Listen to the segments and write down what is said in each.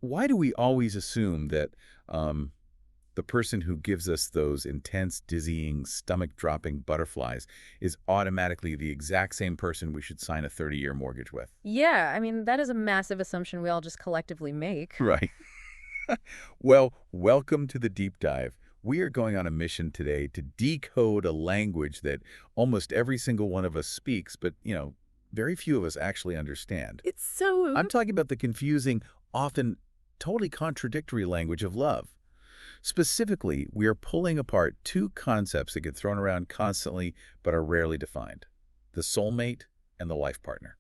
why do we always assume that the person who gives us those intense, dizzying, stomach-dropping butterflies is automatically the exact same person we should sign a 30-year mortgage with? Yeah, I mean, that is a massive assumption we all just collectively make. Right. Well, welcome to the deep dive. We are going on a mission today to decode a language that almost every single one of us speaks, but, very few of us actually understand. It's so... I'm talking about the confusing, often totally contradictory language of love. Specifically, we are pulling apart two concepts that get thrown around constantly but are rarely defined: the soulmate and the life partner.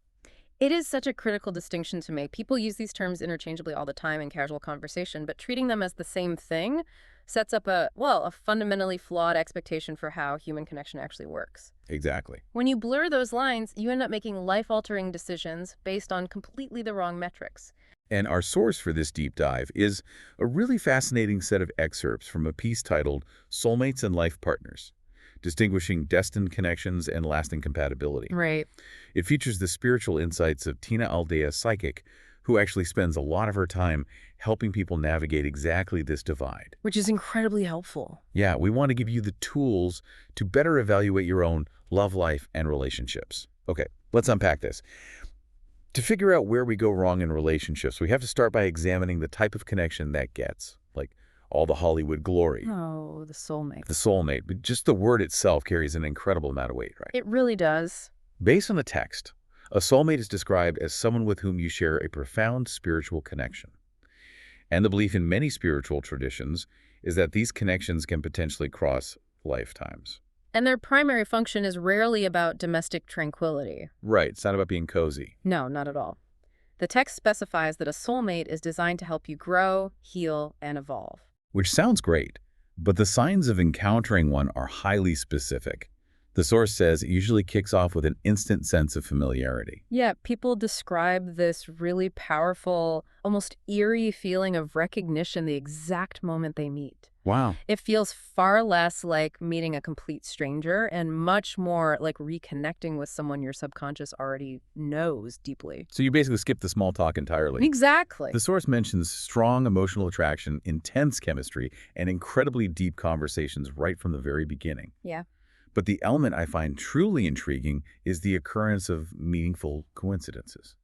It is such a critical distinction to make. People use these terms interchangeably all the time in casual conversation, but treating them as the same thing sets up a fundamentally flawed expectation for how human connection actually works. Exactly. When you blur those lines, you end up making life-altering decisions based on completely the wrong metrics. And our source for this deep dive is a really fascinating set of excerpts from a piece titled Soulmates and Life Partners: Distinguishing Destined Connections and Lasting Compatibility. Right. It features the spiritual insights of Tina Aldea Psychic, who actually spends a lot of her time helping people navigate exactly this divide. Which is incredibly helpful. Yeah, we want to give you the tools to better evaluate your own love life and relationships. Okay, let's unpack this. To figure out where we go wrong in relationships, we have to start by examining the type of connection that gets, like all the Hollywood glory. Oh, the soulmate. The soulmate, but just the word itself carries an incredible amount of weight, right? It really does. Based on the text, a soulmate is described as someone with whom you share a profound spiritual connection. And the belief in many spiritual traditions is that these connections can potentially cross lifetimes. And their primary function is rarely about domestic tranquility. Right, it's not about being cozy. No, not at all. The text specifies that a soulmate is designed to help you grow, heal, and evolve. Which sounds great, but the signs of encountering one are highly specific. The source says it usually kicks off with an instant sense of familiarity. Yeah, people describe this really powerful, almost eerie feeling of recognition the exact moment they meet. Wow. It feels far less like meeting a complete stranger and much more like reconnecting with someone your subconscious already knows deeply. So you basically skip the small talk entirely. Exactly. The source mentions strong emotional attraction, intense chemistry, and incredibly deep conversations right from the very beginning. Yeah. But the element I find truly intriguing is the occurrence of meaningful coincidences.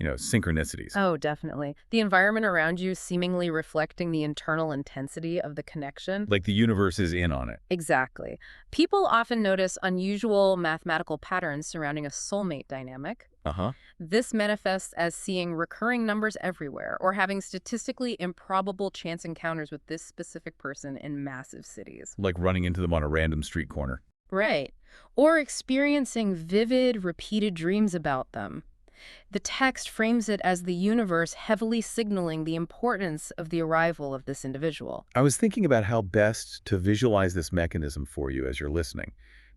Synchronicities. Oh, definitely. The environment around you seemingly reflecting the internal intensity of the connection. Like the universe is in on it. Exactly. People often notice unusual mathematical patterns surrounding a soulmate dynamic. Uh-huh. This manifests as seeing recurring numbers everywhere or having statistically improbable chance encounters with this specific person in massive cities. Like running into them on a random street corner. Right. Or experiencing vivid, repeated dreams about them. The text frames it as the universe heavily signaling the importance of the arrival of this individual. I was thinking about how best to visualize this mechanism for you as you're listening.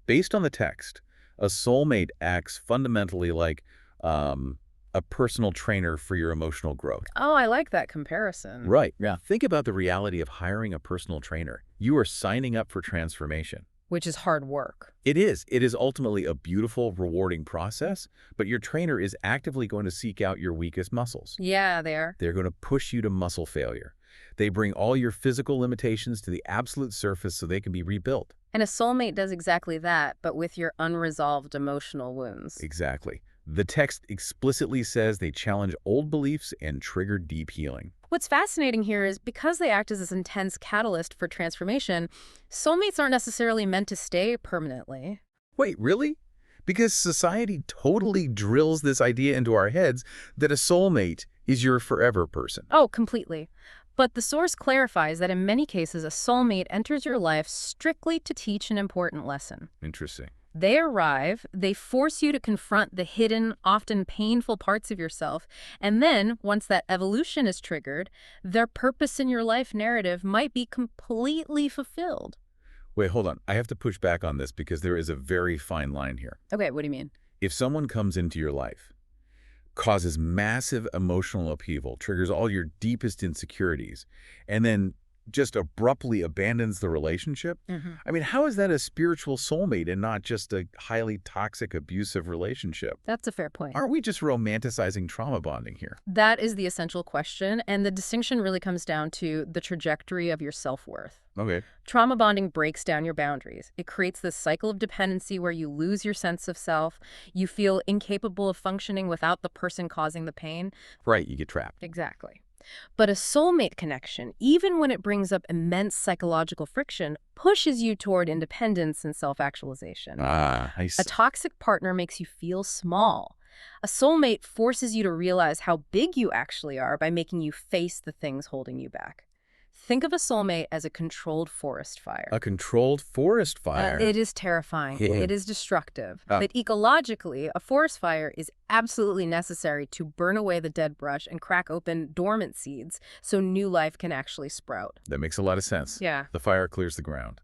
Based on the text, a soulmate acts fundamentally like a personal trainer for your emotional growth. Oh, I like that comparison. Right. Yeah. Think about the reality of hiring a personal trainer. You are signing up for transformation. Which is hard work. It is. It is ultimately a beautiful, rewarding process, but your trainer is actively going to seek out your weakest muscles. Yeah, they are. They're going to push you to muscle failure. They bring all your physical limitations to the absolute surface so they can be rebuilt. And a soulmate does exactly that, but with your unresolved emotional wounds. Exactly. The text explicitly says they challenge old beliefs and trigger deep healing. What's fascinating here is because they act as this intense catalyst for transformation, soulmates aren't necessarily meant to stay permanently. Wait, really? Because society totally drills this idea into our heads that a soulmate is your forever person. Oh, completely. But the source clarifies that in many cases, a soulmate enters your life strictly to teach an important lesson. Interesting. They arrive, they force you to confront the hidden, often painful parts of yourself, and then, once that evolution is triggered, their purpose in your life narrative might be completely fulfilled. Wait, hold on. I have to push back on this because there is a very fine line here. Okay, what do you mean? If someone comes into your life, causes massive emotional upheaval, triggers all your deepest insecurities, and then just abruptly abandons the relationship? I mean, how is that a spiritual soulmate and not just a highly toxic, abusive relationship? That's a fair point. Aren't we just romanticizing trauma bonding here? That is the essential question, and the distinction really comes down to the trajectory of your self-worth. Okay. Trauma bonding breaks down your boundaries. It creates this cycle of dependency where you lose your sense of self, you feel incapable of functioning without the person causing the pain. Right, you get trapped. Exactly. But a soulmate connection, even when it brings up immense psychological friction, pushes you toward independence and self-actualization. Ah, A toxic partner makes you feel small. A soulmate forces you to realize how big you actually are by making you face the things holding you back. Think of a soulmate as a controlled forest fire. A controlled forest fire. It is terrifying. Yeah. It is destructive. But ecologically, a forest fire is absolutely necessary to burn away the dead brush and crack open dormant seeds so new life can actually sprout. That makes a lot of sense. Yeah, The fire clears the ground.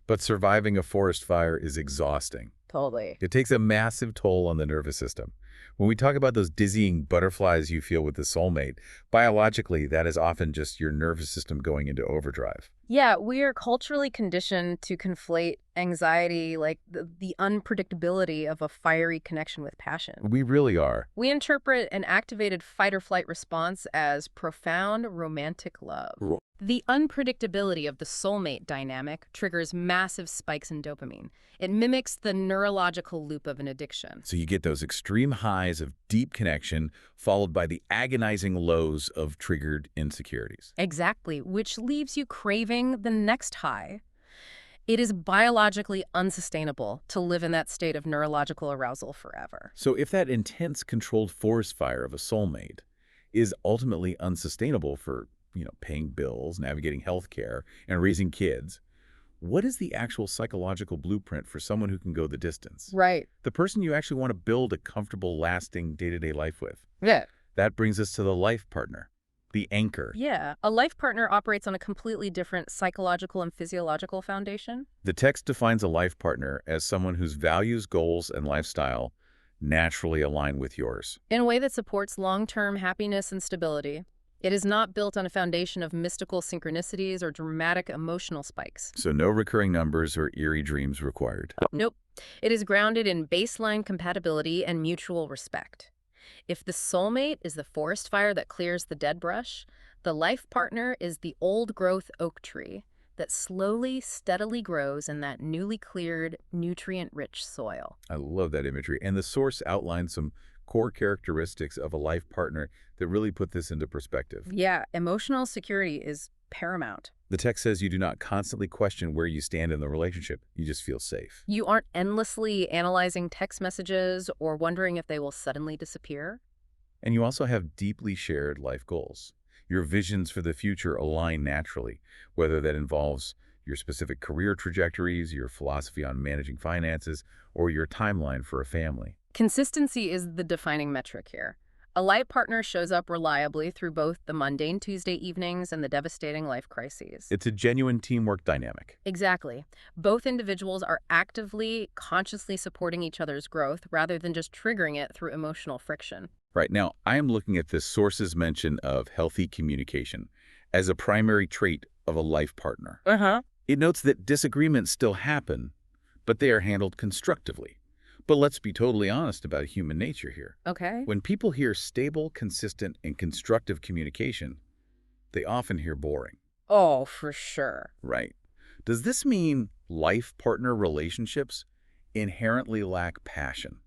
But surviving a forest fire is exhausting. totally. It takes a massive toll on the nervous system. When we talk about those dizzying butterflies you feel with the soulmate, biologically, that is often just your nervous system going into overdrive. Yeah, we are culturally conditioned to conflate anxiety, like the unpredictability of a fiery connection with passion. We really are. We interpret an activated fight-or-flight response as profound romantic love. The unpredictability of the soulmate dynamic triggers massive spikes in dopamine. It mimics the neurological loop of an addiction. So you get those extreme highs of deep connection, followed by the agonizing lows of triggered insecurities. Exactly, which leaves you craving the next high. It is biologically unsustainable to live in that state of neurological arousal forever. So if that intense, controlled forest fire of a soulmate is ultimately unsustainable for, paying bills, navigating healthcare, and raising kids, what is the actual psychological blueprint for someone who can go the distance? Right. The person you actually want to build a comfortable, lasting day-to-day life with. Yeah. That brings us to the life partner, the anchor. Yeah. A life partner operates on a completely different psychological and physiological foundation. The text defines a life partner as someone whose values, goals, and lifestyle naturally align with yours. In a way that supports long-term happiness and stability. It is not built on a foundation of mystical synchronicities or dramatic emotional spikes. So no recurring numbers or eerie dreams required. Nope. It is grounded in baseline compatibility and mutual respect. If the soulmate is the forest fire that clears the dead brush, the life partner is the old-growth oak tree that slowly, steadily grows in that newly cleared, nutrient-rich soil. I love that imagery. And the source outlines some core characteristics of a life partner that really put this into perspective. Yeah, emotional security is paramount. The text says you do not constantly question where you stand in the relationship. You just feel safe. You aren't endlessly analyzing text messages or wondering if they will suddenly disappear. And you also have deeply shared life goals. Your visions for the future align naturally, whether that involves your specific career trajectories, your philosophy on managing finances, or your timeline for a family. Consistency is the defining metric here. A life partner shows up reliably through both the mundane Tuesday evenings and the devastating life crises. It's a genuine teamwork dynamic. Exactly. Both individuals are actively, consciously supporting each other's growth rather than just triggering it through emotional friction. Right now, I am looking at this source's mention of healthy communication as a primary trait of a life partner. It notes that disagreements still happen, but they are handled constructively. But let's be totally honest about human nature here. Okay. When people hear stable, consistent, and constructive communication, they often hear boring. Oh, for sure. Right. Does this mean life partner relationships inherently lack passion?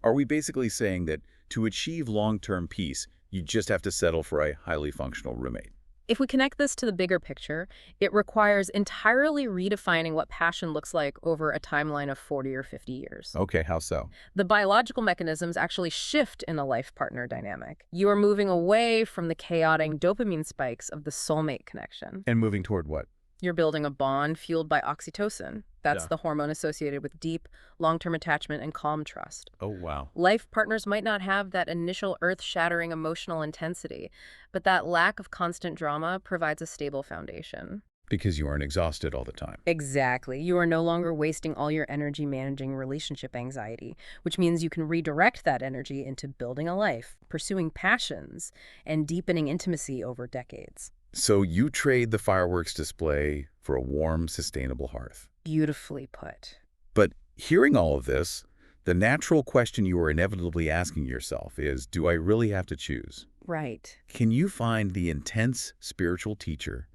Are we basically saying that to achieve long-term peace, you just have to settle for a highly functional roommate? If we connect this to the bigger picture, it requires entirely redefining what passion looks like over a timeline of 40 or 50 years. Okay, how so? The biological mechanisms actually shift in a life partner dynamic. You are moving away from the chaotic dopamine spikes of the soulmate connection. And moving toward what? You're building a bond fueled by oxytocin. That's the hormone associated with deep, long-term attachment and calm trust. Oh, wow. Life partners might not have that initial earth-shattering emotional intensity, but that lack of constant drama provides a stable foundation. Because you aren't exhausted all the time. Exactly. You are no longer wasting all your energy managing relationship anxiety, which means you can redirect that energy into building a life, pursuing passions, and deepening intimacy over decades. So you trade the fireworks display for a warm, sustainable hearth. Beautifully put. But hearing all of this, the natural question you are inevitably asking yourself is, do I really have to choose? Right. Can you find the intense spiritual teacher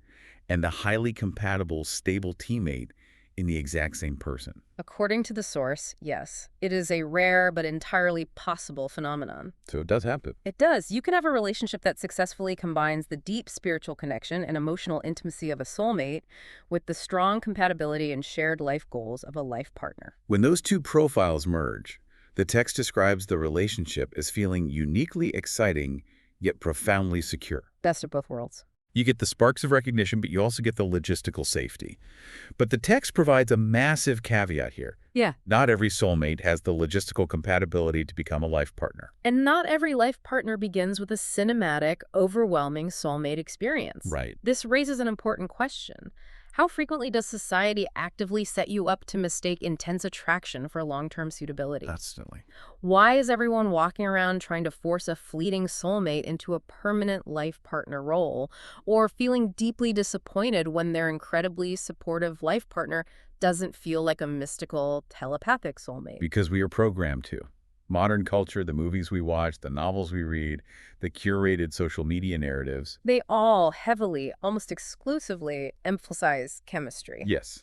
and the highly compatible, stable teammate in the exact same person? According to the source, yes. It is a rare but entirely possible phenomenon. So it does happen. It does. You can have a relationship that successfully combines the deep spiritual connection and emotional intimacy of a soulmate with the strong compatibility and shared life goals of a life partner. When those two profiles merge, the text describes the relationship as feeling uniquely exciting yet profoundly secure. Best of both worlds. You get the sparks of recognition, but you also get the logistical safety. But the text provides a massive caveat here. Yeah. Not every soulmate has the logistical compatibility to become a life partner. And not every life partner begins with a cinematic, overwhelming soulmate experience. Right. This raises an important question. How frequently does society actively set you up to mistake intense attraction for long-term suitability? Constantly. Why is everyone walking around trying to force a fleeting soulmate into a permanent life partner role, or feeling deeply disappointed when their incredibly supportive life partner doesn't feel like a mystical, telepathic soulmate? Because we are programmed to. Modern culture, the movies we watch, the novels we read, the curated social media narratives. They all heavily, almost exclusively, emphasize chemistry. Yes.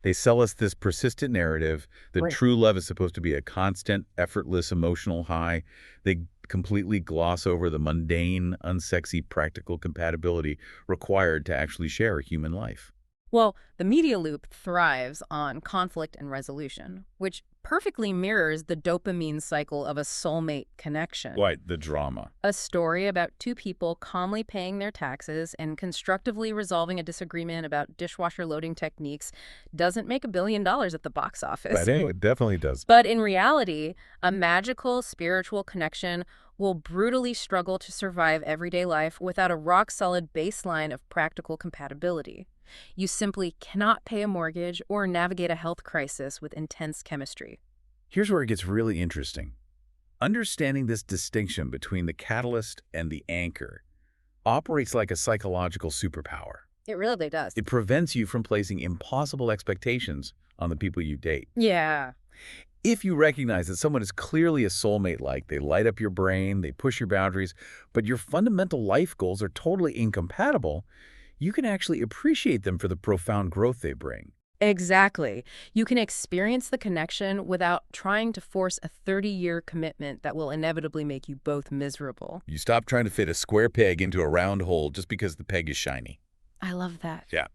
They sell us this persistent narrative that Right. true love is supposed to be a constant, effortless emotional high. They completely gloss over the mundane, unsexy, practical compatibility required to actually share a human life. Well, the media loop thrives on conflict and resolution, which perfectly mirrors the dopamine cycle of a soulmate connection. Right, the drama. A story about two people calmly paying their taxes and constructively resolving a disagreement about dishwasher loading techniques doesn't make $1 billion at the box office. It definitely does. But in reality, a magical spiritual connection will brutally struggle to survive everyday life without a rock-solid baseline of practical compatibility. You simply cannot pay a mortgage or navigate a health crisis with intense chemistry. Here's where it gets really interesting. Understanding this distinction between the catalyst and the anchor operates like a psychological superpower. It really does. It prevents you from placing impossible expectations on the people you date. Yeah. If you recognize that someone is clearly a soulmate-like, they light up your brain, they push your boundaries, but your fundamental life goals are totally incompatible, you can actually appreciate them for the profound growth they bring. Exactly. You can experience the connection without trying to force a 30-year commitment that will inevitably make you both miserable. You stop trying to fit a square peg into a round hole just because the peg is shiny. I love that. Yeah.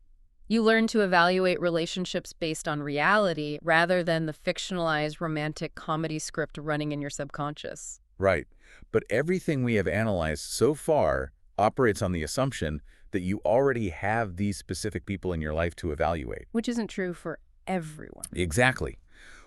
You learn to evaluate relationships based on reality rather than the fictionalized romantic comedy script running in your subconscious. Right. But everything we have analyzed so far operates on the assumption that you already have these specific people in your life to evaluate. Which isn't true for everyone. Exactly.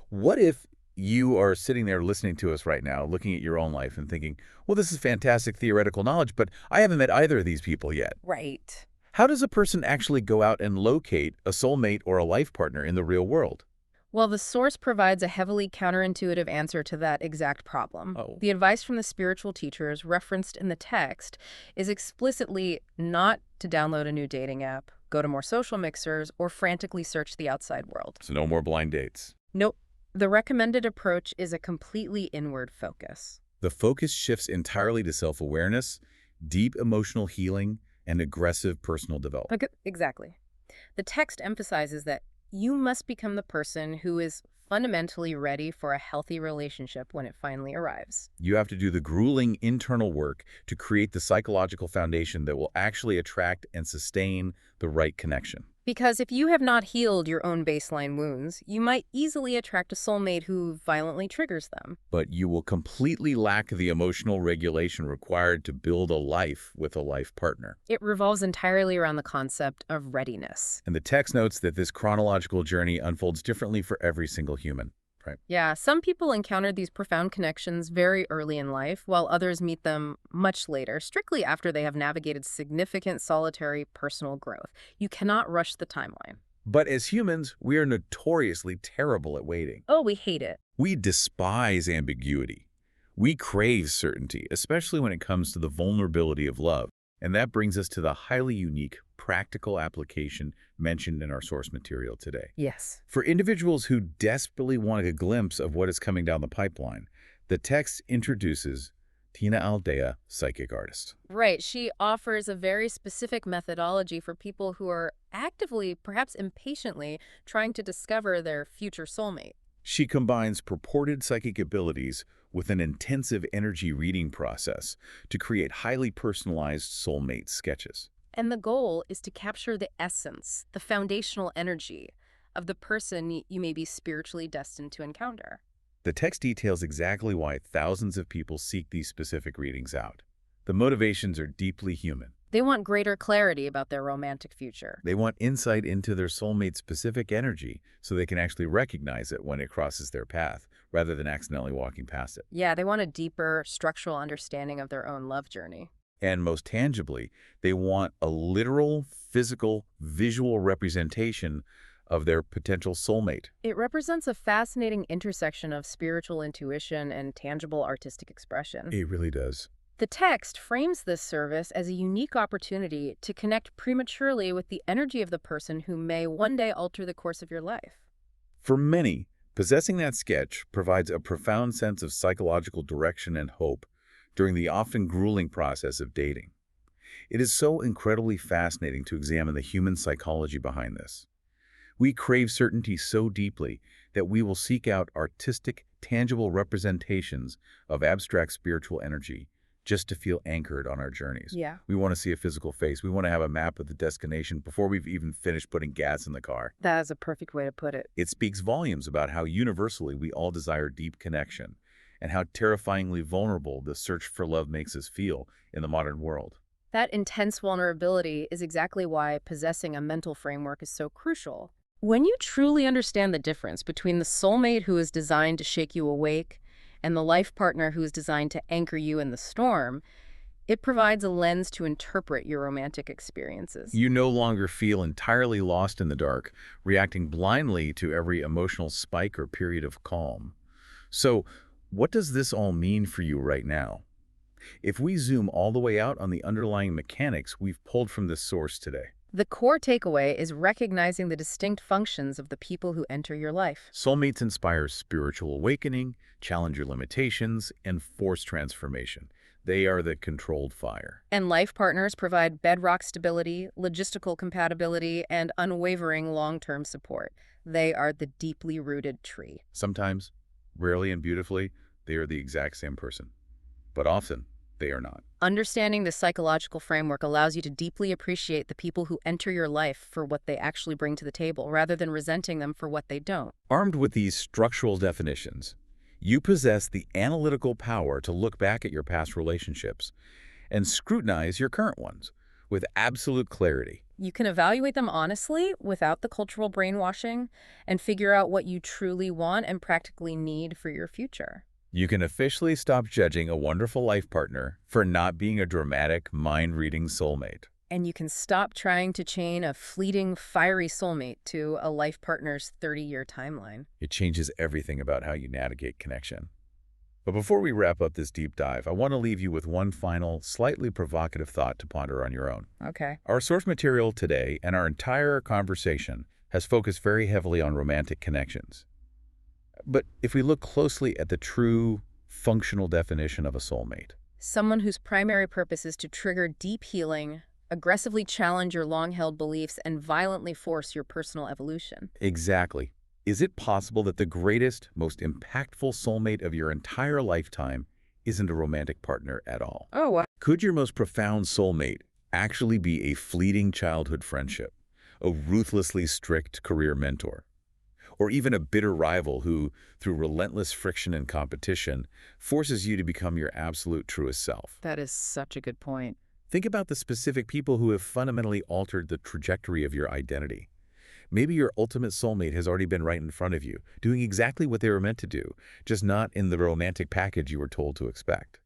What if you are sitting there listening to us right now, looking at your own life and thinking, well, this is fantastic theoretical knowledge, but I haven't met either of these people yet. Right. How does a person actually go out and locate a soulmate or a life partner in the real world? Well, the source provides a heavily counterintuitive answer to that exact problem. Oh. The advice from the spiritual teachers referenced in the text is explicitly not to download a new dating app, go to more social mixers, or frantically search the outside world. So no more blind dates. Nope. The recommended approach is a completely inward focus. The focus shifts entirely to self-awareness, deep emotional healing, and aggressive personal development. Exactly. The text emphasizes that you must become the person who is fundamentally ready for a healthy relationship when it finally arrives. You have to do the grueling internal work to create the psychological foundation that will actually attract and sustain the right connection. Because if you have not healed your own baseline wounds, you might easily attract a soulmate who violently triggers them. But you will completely lack the emotional regulation required to build a life with a life partner. It revolves entirely around the concept of readiness. And the text notes that this chronological journey unfolds differently for every single human. Right. Yeah, some people encounter these profound connections very early in life, while others meet them much later, strictly after they have navigated significant solitary personal growth. You cannot rush the timeline. But as humans, we are notoriously terrible at waiting. Oh, we hate it. We despise ambiguity. We crave certainty, especially when it comes to the vulnerability of love. And that brings us to the highly unique, practical application mentioned in our source material today. Yes. For individuals who desperately want a glimpse of what is coming down the pipeline, the text introduces Tina Aldea Psychic artist. Right. She offers a very specific methodology for people who are actively, perhaps impatiently, trying to discover their future soulmate. She combines purported psychic abilities with an intensive energy reading process to create highly personalized soulmate sketches. And the goal is to capture the essence, the foundational energy of the person you may be spiritually destined to encounter. The text details exactly why thousands of people seek these specific readings out. The motivations are deeply human. They want greater clarity about their romantic future. They want insight into their soulmate's specific energy so they can actually recognize it when it crosses their path, rather than accidentally walking past it. Yeah, they want a deeper structural understanding of their own love journey. And most tangibly, they want a literal, physical, visual representation of their potential soulmate. It represents a fascinating intersection of spiritual intuition and tangible artistic expression. It really does. The text frames this service as a unique opportunity to connect prematurely with the energy of the person who may one day alter the course of your life. For many, possessing that sketch provides a profound sense of psychological direction and hope during the often grueling process of dating. It is so incredibly fascinating to examine the human psychology behind this. We crave certainty so deeply that we will seek out artistic, tangible representations of abstract spiritual energy just to feel anchored on our journeys. Yeah. We want to see a physical face. We want to have a map of the destination before we've even finished putting gas in the car. That is a perfect way to put it. It speaks volumes about how universally we all desire deep connection and how terrifyingly vulnerable the search for love makes us feel in the modern world. That intense vulnerability is exactly why possessing a mental framework is so crucial. When you truly understand the difference between the soulmate who is designed to shake you awake and the life partner who is designed to anchor you in the storm, it provides a lens to interpret your romantic experiences. You no longer feel entirely lost in the dark, reacting blindly to every emotional spike or period of calm. So, what does this all mean for you right now? If we zoom all the way out on the underlying mechanics we've pulled from this source today, The core takeaway is recognizing the distinct functions of the people who enter your life. Soulmates inspire spiritual awakening, challenge your limitations, and force transformation. They are the controlled fire. And life partners provide bedrock stability, logistical compatibility, and unwavering long-term support. They are the deeply rooted tree. Sometimes, rarely and beautifully, they are the exact same person. But often, they are not. Understanding the psychological framework allows you to deeply appreciate the people who enter your life for what they actually bring to the table, rather than resenting them for what they don't. Armed with these structural definitions, you possess the analytical power to look back at your past relationships and scrutinize your current ones with absolute clarity. You can evaluate them honestly, without the cultural brainwashing, and figure out what you truly want and practically need for your future. You can officially stop judging a wonderful life partner for not being a dramatic, mind-reading soulmate. And you can stop trying to chain a fleeting, fiery soulmate to a life partner's 30-year timeline. It changes everything about how you navigate connection. But before we wrap up this deep dive, I want to leave you with one final, slightly provocative thought to ponder on your own. Okay. Our source material today and our entire conversation has focused very heavily on romantic connections. But if we look closely at the true, functional definition of a soulmate, Someone whose primary purpose is to trigger deep healing, aggressively challenge your long-held beliefs, and violently force your personal evolution. exactly. Is it possible that the greatest, most impactful soulmate of your entire lifetime isn't a romantic partner at all? Oh, wow. Could your most profound soulmate actually be a fleeting childhood friendship, a ruthlessly strict career mentor, or even a bitter rival who, through relentless friction and competition, forces you to become your absolute truest self? That is such a good point. Think about the specific people who have fundamentally altered the trajectory of your identity. Maybe your ultimate soulmate has already been right in front of you, doing exactly what they were meant to do, just not in the romantic package you were told to expect.